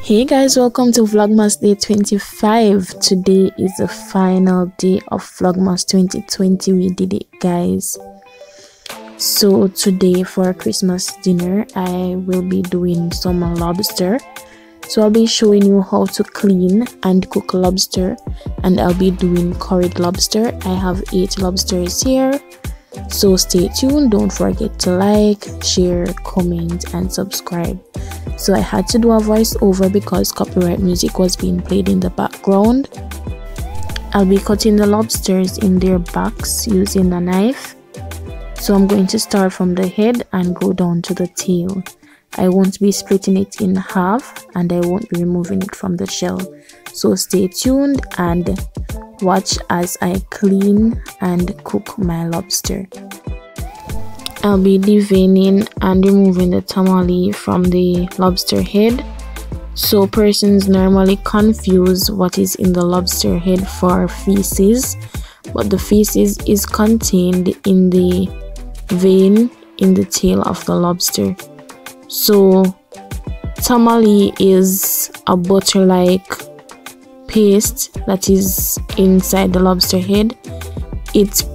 Hey guys, welcome to Vlogmas day 25. Today is the final day of Vlogmas 2020. We did it, guys. So today for Christmas dinner I will be doing some lobster. So I'll be showing you how to clean and cook lobster, and I'll be doing curried lobster. I have 8 lobsters here, so stay tuned. Don't forget to like, share, comment and subscribe. So I had to do a voiceover because copyright music was being played in the background. I'll be cutting the lobsters in their backs using a knife. So I'm going to start from the head and go down to the tail. I won't be splitting it in half and I won't be removing it from the shell. So stay tuned and watch as I clean and cook my lobster. I'll be deveining and removing the tamale from the lobster head. So persons normally confuse what is in the lobster head for feces, but the feces is contained in the vein in the tail of the lobster. So tamale is a butter-like paste that is inside the lobster head. It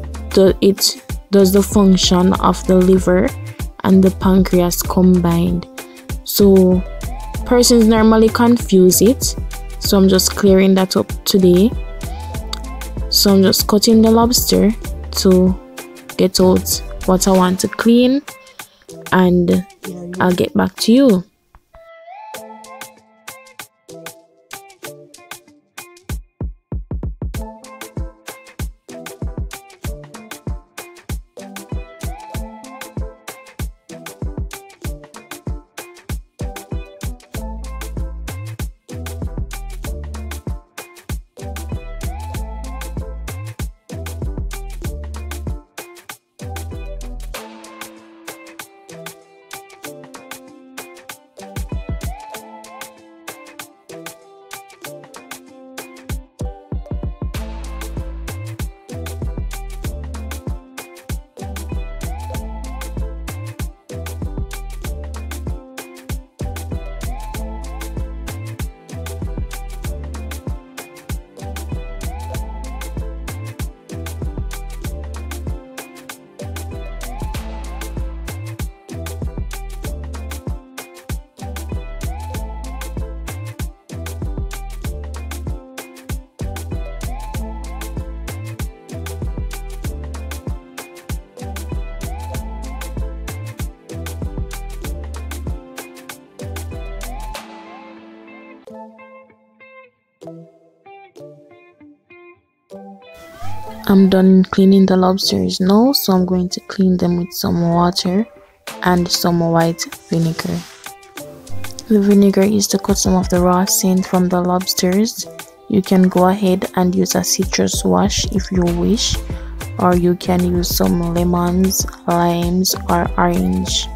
does the function of the liver and the pancreas combined. So persons normally confuse it, so I'm just clearing that up today. So I'm just cutting the lobster to get out what I want to clean, and I'll get back to you. I'm done cleaning the lobsters now, so I'm going to clean them with some water and some white vinegar. The vinegar is to cut some of the raw scent from the lobsters. You can go ahead and use a citrus wash if you wish, or you can use some lemons, limes or orange.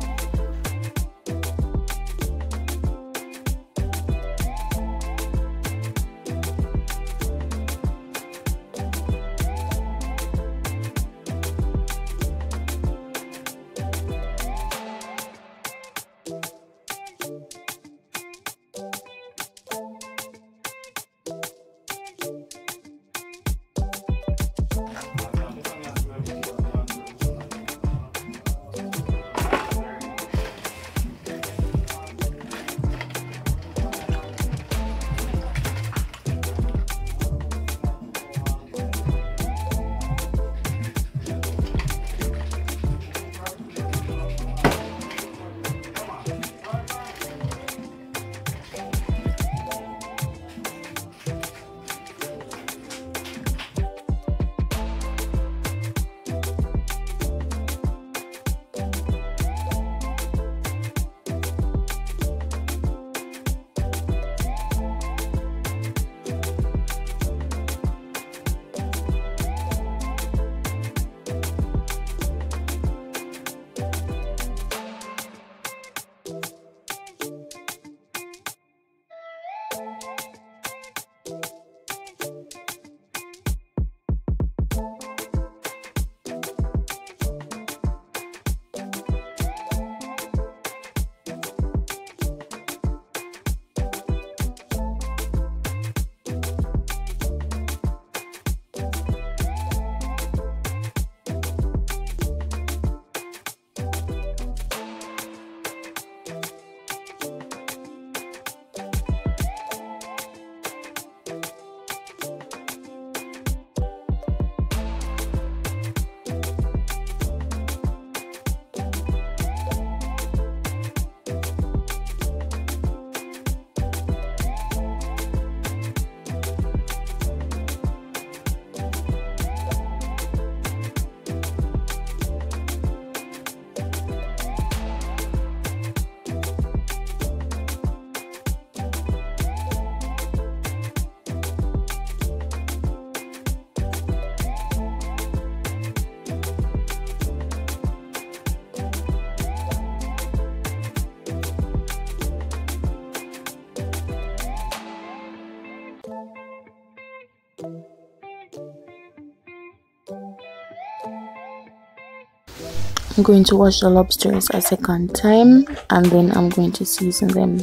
I'm going to wash the lobsters a second time, and then I'm going to season them.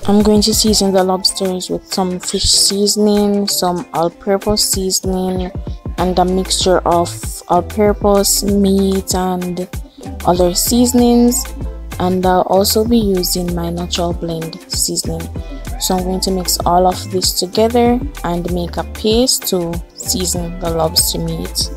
I'm going to season the lobsters with some fish seasoning, some all-purpose seasoning, and a mixture of all-purpose, meat, and other seasonings. And I'll also be using my natural blend seasoning. So I'm going to mix all of this together and make a paste to season the lobster meat.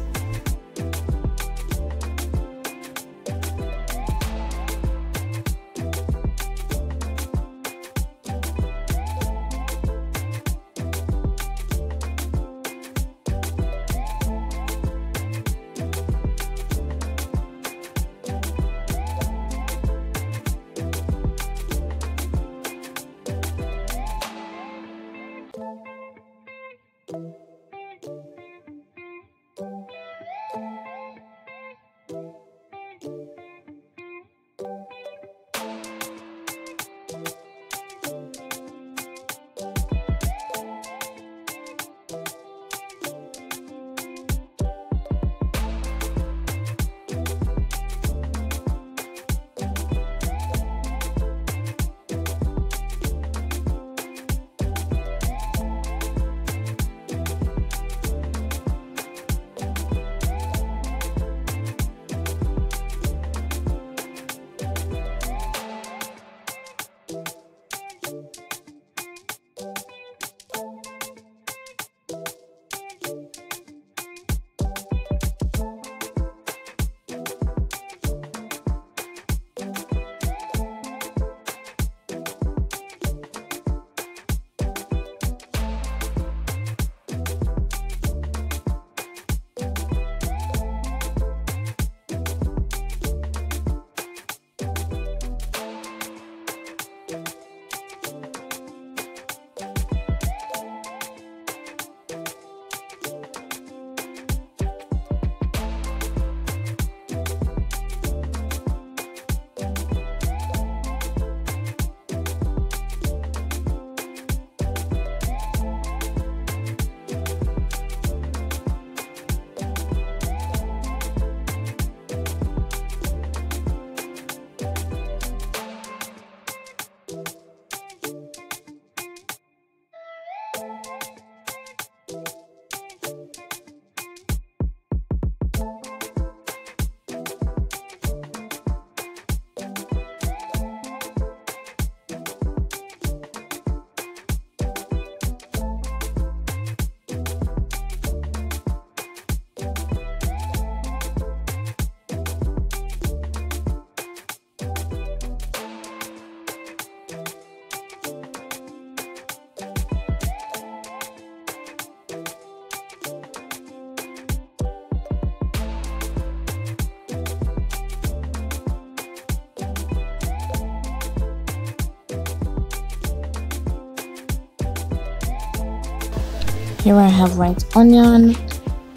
Here I have white onion,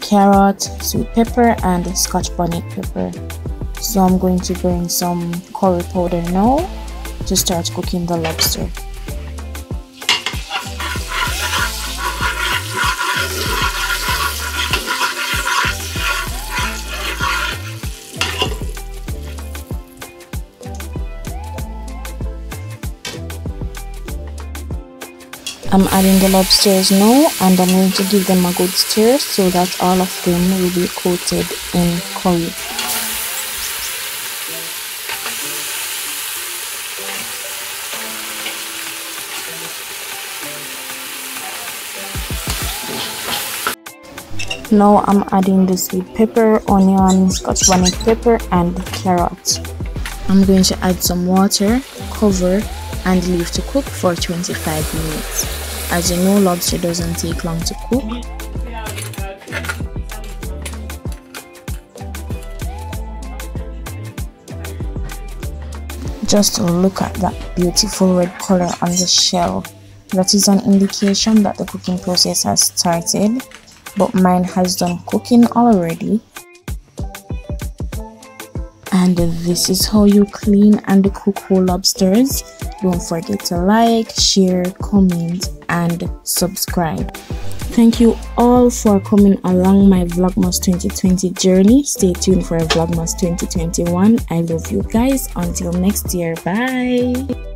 carrot, sweet pepper, and scotch bonnet pepper. So I'm going to bring some curry powder now to start cooking the lobster. I'm adding the lobsters now, and I'm going to give them a good stir so that all of them will be coated in curry. Now I'm adding the sweet pepper, onion, scotch bonnet pepper, and carrot. I'm going to add some water, cover, and leave to cook for 25 minutes. As you know, lobster doesn't take long to cook. Just look at that beautiful red color on the shell. That is an indication that the cooking process has started, but mine has done cooking already. And this is how you clean and cook whole lobsters. Don't forget to like, share, comment, and subscribe. Thank you all for coming along my Vlogmas 2020 journey. Stay tuned for Vlogmas 2021. I love you guys. Until next year. Bye.